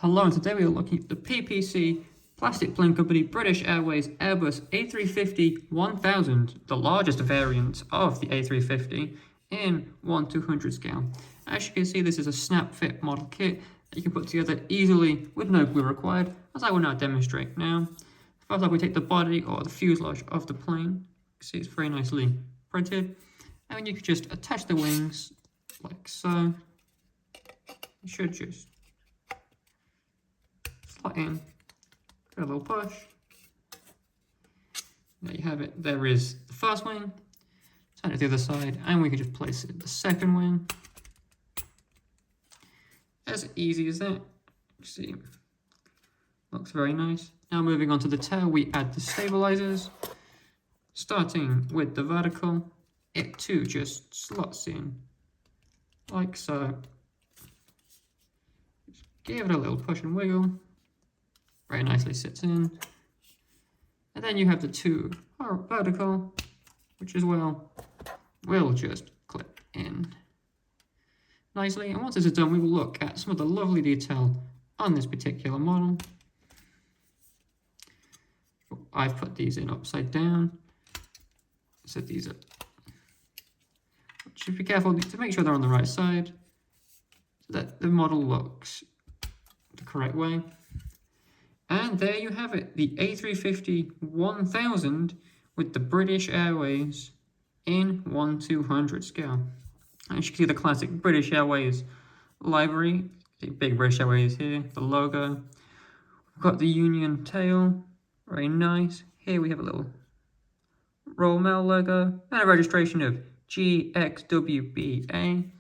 Hello, and today we are looking at the PPC plastic plane company British Airways Airbus A350-1000, the largest variant of the A350 in 1/200 scale. As you can see, this is a snap fit model kit that you can put together easily with no glue required, as I will now demonstrate now. First off, we take the body or the fuselage of the plane. You can see it's very nicely printed. And then you can just attach the wings like so. You should just slot in, give it a little push. There you have it. There is the first wing. Turn it to the other side, and we can just place it the second wing. As easy as that. You see, looks very nice. Now moving on to the tail, we add the stabilizers. Starting with the vertical, it too just slots in like so. Just give it a little push and wiggle. Very nicely sits in. And then you have the two vertical, which as well will just clip in nicely. And once this is done, we will look at some of the lovely detail on this particular model. I've put these in upside down. Set these up. Should be careful to make sure they're on the right side so that the model looks the correct way. And there you have it, the A350-1000 with the British Airways in 1/200 scale. As you can see, the classic British Airways livery, the big British Airways here, the logo. We've got the Union tail, very nice. Here we have a little Royal Mail logo and a registration of GXWBA.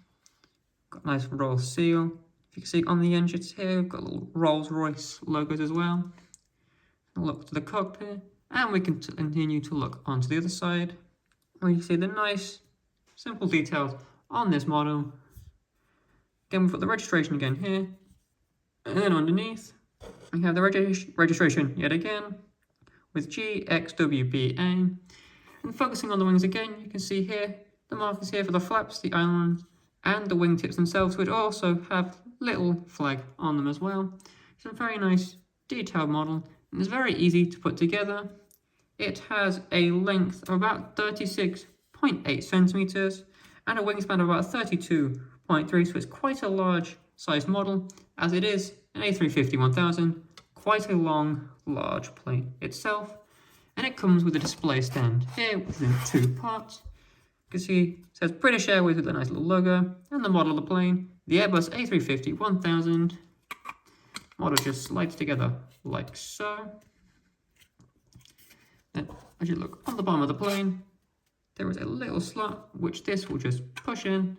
Got a nice royal seal. If you can see on the engines here, we've got little Rolls-Royce logos as well. Look to the cockpit, and we can continue to look onto the other side, where you see the nice, simple details on this model. Again, we've got the registration again here, and then underneath, we have the registration yet again, with GXWBA. And focusing on the wings again, you can see here, the markers here for the flaps, the islands, and the wingtips themselves, which also have little flag on them as well. It's a very nice detailed model, and it's very easy to put together. It has a length of about 36.8 centimeters and a wingspan of about 32.3, so it's quite a large size model, as it is an A350-1000, quite a long, large plane itself. And it comes with a display stand here within two parts. You can see it says British Airways with a nice little logo, and the model of the plane, the Airbus A350-1000. Model just slides together like so. Then, as you look on the bottom of the plane, there is a little slot which this will just push in.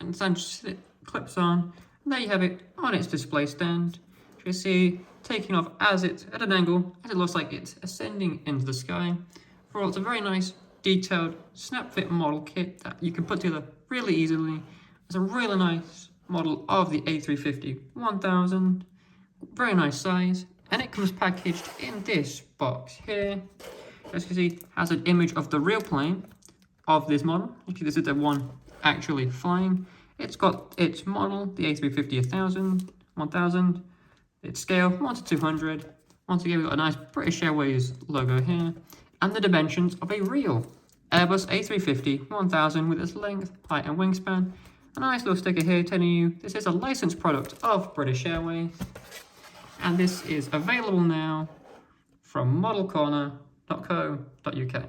And then just clips on, and there you have it on its display stand. You can see taking off as it's at an angle, as it looks like it's ascending into the sky. Overall, it's a very nice, detailed, snap fit model kit that you can put together really easily. It's a really nice model of the A350-1000, very nice size, and it comes packaged in this box here. As you can see, it has an image of the real plane of this model. Actually, this is the one actually flying. It's got its model, the A350-1000, its scale 1/200. Once again, we've got a nice British Airways logo here, and the dimensions of a real Airbus A350-1000 with its length, height, and wingspan. A nice little sticker here telling you this is a licensed product of British Airways, and this is available now from modelcorner.co.uk.